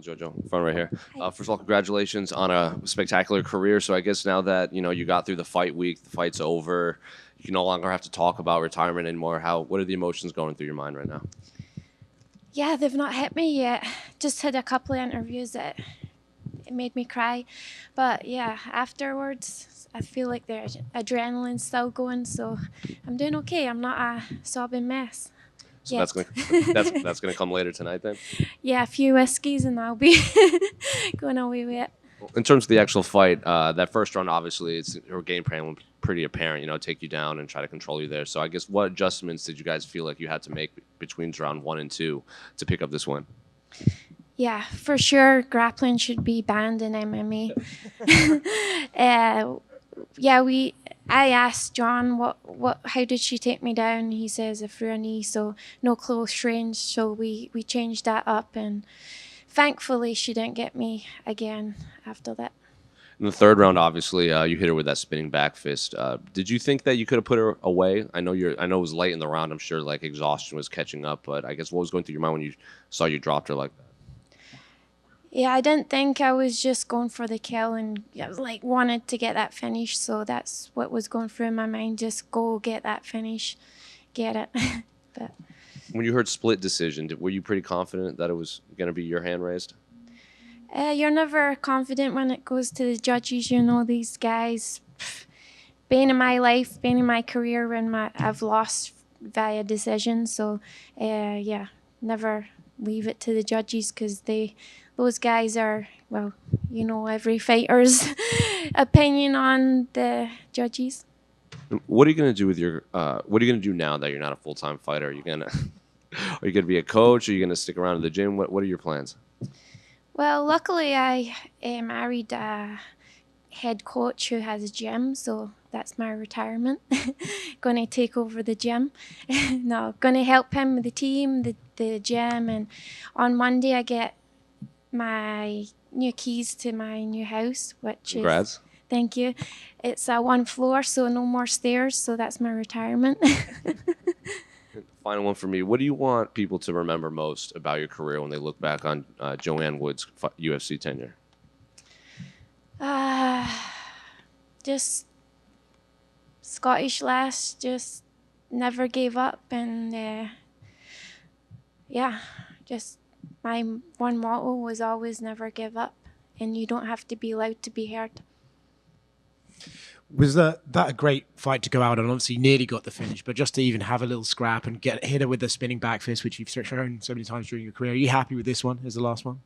Jojo, front right here. First of all, congratulations on a spectacular career. So I guess now that you got through the fight week, the fight's over, you no longer have to talk about retirement anymore. What are the emotions going through your mind right now? Yeah, they've not hit me yet. Just had a couple of interviews that it made me cry, but yeah, afterwards I feel like the adrenaline's still going, so I'm doing okay. I'm not a sobbing mess So yet. that's gonna come later tonight then. Yeah, a few whiskeys and I'll be going away with it. In terms of the actual fight, that first round, obviously, her game plan was pretty apparent. Take you down and try to control you there. So I guess what adjustments did you guys feel like you had to make between round 1 and 2 to pick up this win? Yeah, for sure, grappling should be banned in MMA. Yeah, I asked John how did she take me down? He says through a knee, so no close range. So we changed that up, and thankfully she didn't get me again after that. In the third round, obviously, you hit her with that spinning back fist. Did you think that you could have put her away? I know it was late in the round. I'm sure like exhaustion was catching up, but I guess what was going through your mind when you saw you dropped her like that? Yeah, I didn't think. I was just going for the kill and wanted to get that finish. So that's what was going through my mind. Just go get that finish, get it. But when you heard split decision, were you pretty confident that it was going to be your hand raised? You're never confident when it goes to the judges. These guys, bane of my life, bane of my career when I've lost via decision. So, yeah, never leave it to the judges because those guys are, well, every fighter's opinion on the judges. What are you going to do with what are you going to do now that you're not a full-time fighter? Are you going to be a coach? Are you going to stick around in the gym? What are your plans? Well, luckily I married a head coach who has a gym, so that's my retirement. Going to take over the gym. No, going to help him with the team, the gym, and on Monday I get my new keys to my new house, which Congrats. is thank you. It's a 1 floor, so no more stairs. So that's my retirement. Final one for me. What do you want people to remember most about your career when they look back on Joanne Wood's UFC tenure? Just Scottish lass, just never gave up, and yeah, just my one motto was always never give up, and you don't have to be loud to be heard. Was that a great fight to go out on? Obviously, nearly got the finish, but just to even have a little scrap and hit her with the spinning back fist, which you've shown so many times during your career. Are you happy with this one as the last one?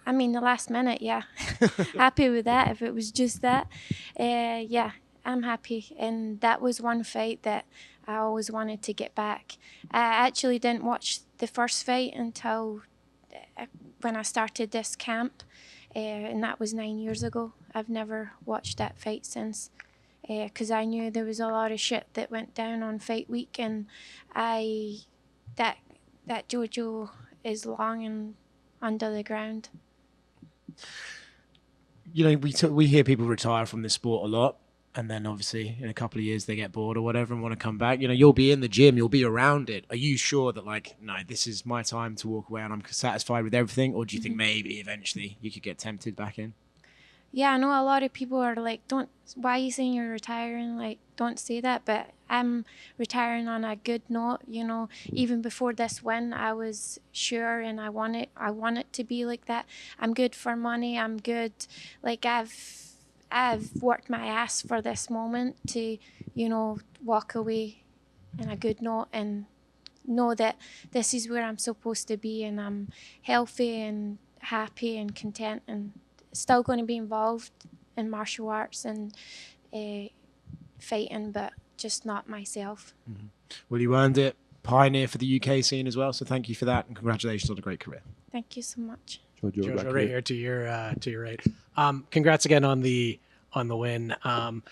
I mean, the last minute, yeah. Happy with that. If it was just that, yeah, I'm happy. And that was one fight that I always wanted to get back. I actually didn't watch the first fight until when I started this camp, and that was 9 years ago. I've never watched that fight since, because I knew there was a lot of shit that went down on fight week, and that Jojo is long and under the ground. We hear people retire from this sport a lot, and then obviously in a couple of years they get bored or whatever and want to come back. You'll be in the gym, you'll be around it. Are you sure that no, this is my time to walk away and I'm satisfied with everything, or do you think maybe eventually you could get tempted back in? Yeah, I know a lot of people are like, why are you saying you're retiring? Like, don't say that. But I'm retiring on a good note. Even before this win, I was sure, and I want it to be like that. I'm good for money. I'm good. Like, I've worked my ass for this moment to, walk away in a good note and know that this is where I'm supposed to be, and I'm healthy and happy and content and still going to be involved in martial arts and fighting, but just not myself. Mm-hmm. Well, you earned it. Pioneer for the UK scene as well, so thank you for that, and congratulations on a great career. Thank you so much. Jojo, right here to your right. Congrats again on the win. I'm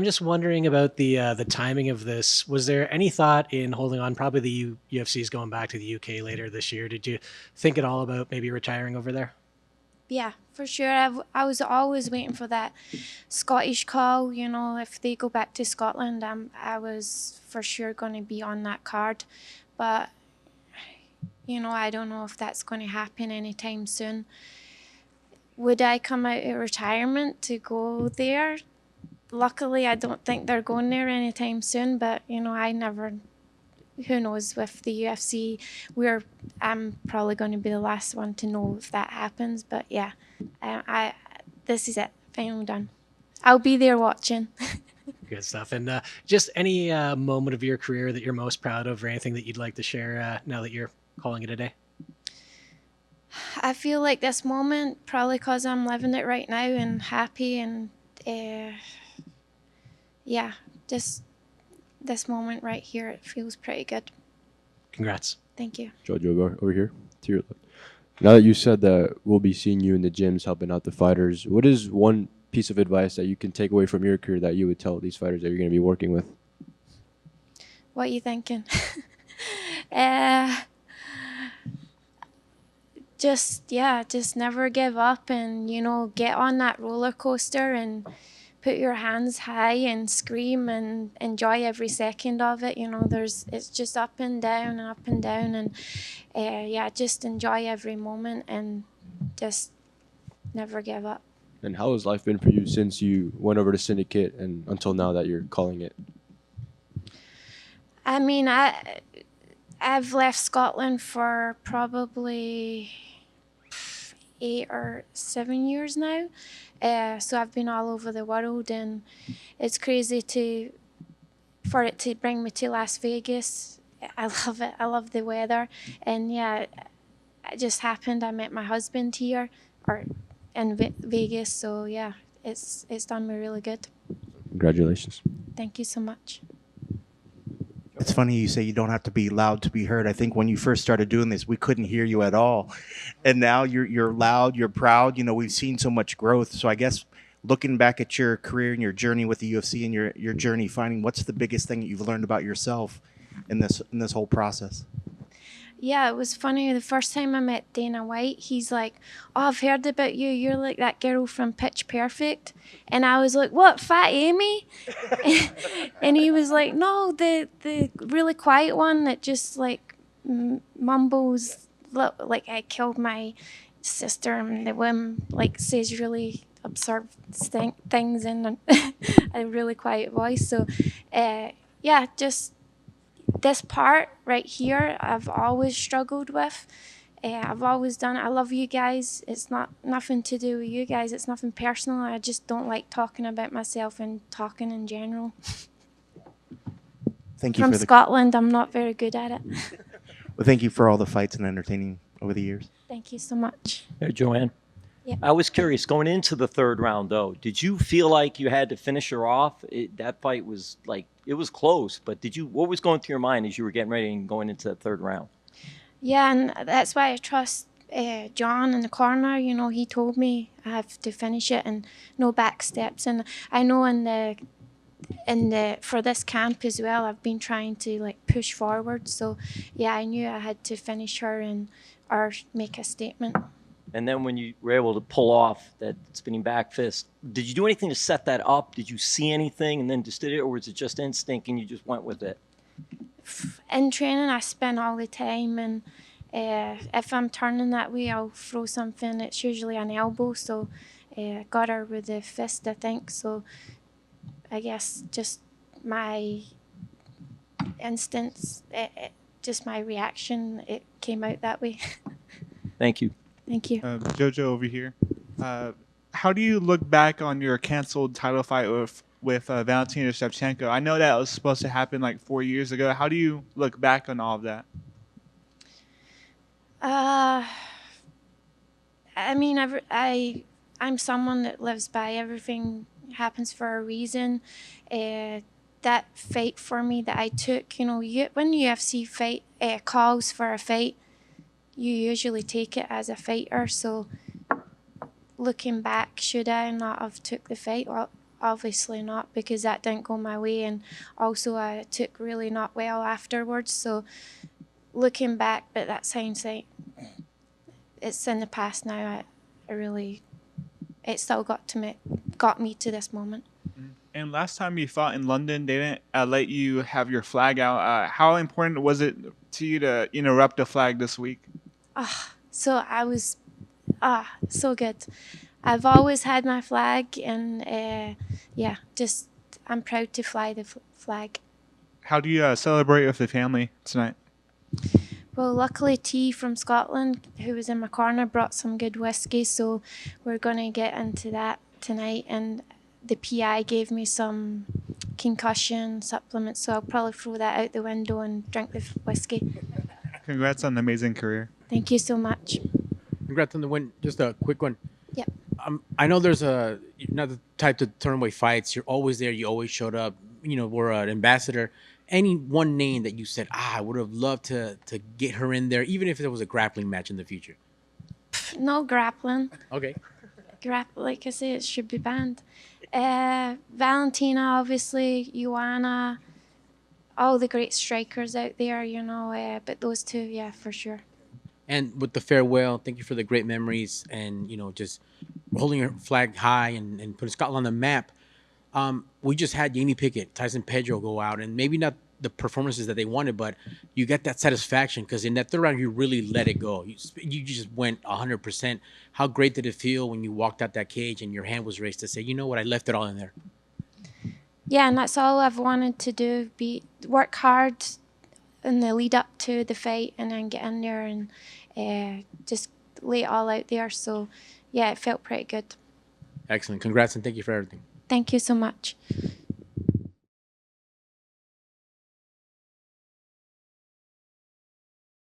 just wondering about the timing of this. Was there any thought in holding on? Probably the UFC is going back to the UK later this year. Did you think at all about maybe retiring over there? Yeah, for sure. I was always waiting for that Scottish call. If they go back to Scotland, I was for sure going to be on that card. But, I don't know if that's going to happen anytime soon. Would I come out of retirement to go there? Luckily, I don't think they're going there anytime soon, but I never, who knows with the UFC. I'm probably going to be the last one to know if that happens, but yeah, this is it, final done. I'll be there watching. Good stuff. And just any moment of your career that you're most proud of, or anything that you'd like to share now that you're calling it a day? I feel like this moment, probably because I'm living it right now and happy, and yeah, just this moment right here, it feels pretty good. Congrats. Thank you. Jojo, over here to your left. Now that you said that we'll be seeing you in the gyms helping out the fighters, what is one piece of advice that you can take away from your career that you would tell these fighters that you're going to be working with? What are you thinking? Just never give up, and get on that roller coaster and put your hands high and scream and enjoy every second of it. It's just up and down and up and down, and just enjoy every moment and just never give up. And how has life been for you since you went over to Syndicate and until now that you're calling it? I mean, I've left Scotland for probably 8 or 7 years now. So I've been all over the world, and it's crazy for it to bring me to Las Vegas. I love it. I love the weather. And yeah, it just happened. I met my husband here in Vegas. So yeah, it's done me really good. Congratulations. Thank you so much. It's funny you say you don't have to be loud to be heard. I think when you first started doing this, we couldn't hear you at all. And now you're loud, you're proud. We've seen so much growth. So I guess looking back at your career and your journey with the UFC and your journey, finding what's the biggest thing that you've learned about yourself in this whole process? Yeah, it was funny. The first time I met Dana White, he's like, "Oh, I've heard about you. You're like that girl from Pitch Perfect." And I was like, "What, Fat Amy?" And he was like, "No, the really quiet one that just like mumbles, like I killed my sister and the whim, like says really absurd things in a really quiet voice." So, yeah, just this part right here, I've always struggled with. I've always done it. I love you guys. It's nothing to do with you guys. It's nothing personal. I just don't like talking about myself and talking in general. Thank you From Scotland, I'm not very good at it. Well, thank you for all the fights and entertaining over the years. Thank you so much. Hey, Joanne. Yeah. I was curious, going into the third round, though, did you feel like you had to finish her off? That fight was like, it was close, but what was going through your mind as you were getting ready and going into the third round? Yeah, and that's why I trust John in the corner. He told me I have to finish it and no back steps. And I know for this camp as well, I've been trying to like push forward. So yeah, I knew I had to finish her or make a statement. And then when you were able to pull off that spinning back fist, did you do anything to set that up? Did you see anything and then just did it, or was it just instinct and you just went with it? In training, I spin all the time, and if I'm turning that way, I'll throw something. It's usually an elbow, so got her with the fist, I think. So I guess just my instincts, just my reaction, it came out that way. Thank you. Thank you. Jojo over here. How do you look back on your canceled title fight with Valentina Shevchenko? I know that was supposed to happen like 4 years ago. How do you look back on all of that? I mean, I'm someone that lives by everything happens for a reason. That fight for me that I took, when UFC fight calls for a fight, you usually take it as a fighter. So looking back, should I not have took the fight? Well, obviously not, because that didn't go my way, and also I took really not well afterwards. So looking back, but that's hindsight. It's in the past now. It still got me to this moment. And last time you fought in London, they didn't let you have your flag out. How important was it to you to interrupt the flag this week? So I was so good. I've always had my flag, and yeah, just I'm proud to fly the flag. How do you celebrate with the family tonight? Well, luckily T from Scotland, who was in my corner, brought some good whiskey, so we're gonna get into that tonight. And the PI gave me some concussion supplements, so I'll probably throw that out the window and drink the whiskey. Congrats on an amazing career. Thank you so much. Congrats on the win. Just a quick one. Yep. I know you're not the type to turn away fights. You're always there. You always showed up. You know, we're an ambassador. Any one name that you said, I would have loved to get her in there, even if there was a grappling match in the future? No grappling. Okay. Like I say, it should be banned. Valentina, obviously, Joanna, all the great strikers out there, you know, but those two, yeah, for sure. And with the farewell, thank you for the great memories and, you know, just holding your flag high and putting Scotland on the map. We just had Jamie Pickett, Tyson Pedro go out, and maybe not the performances that they wanted, but you get that satisfaction because in that third round, you really let it go. You just went 100%. How great did it feel when you walked out that cage and your hand was raised to say, you know what, I left it all in there? Yeah, and that's all I've wanted to do, work hard in the lead up to the fight and then get in there and just lay it all out there. So, yeah, it felt pretty good. Excellent. Congrats and thank you for everything. Thank you so much.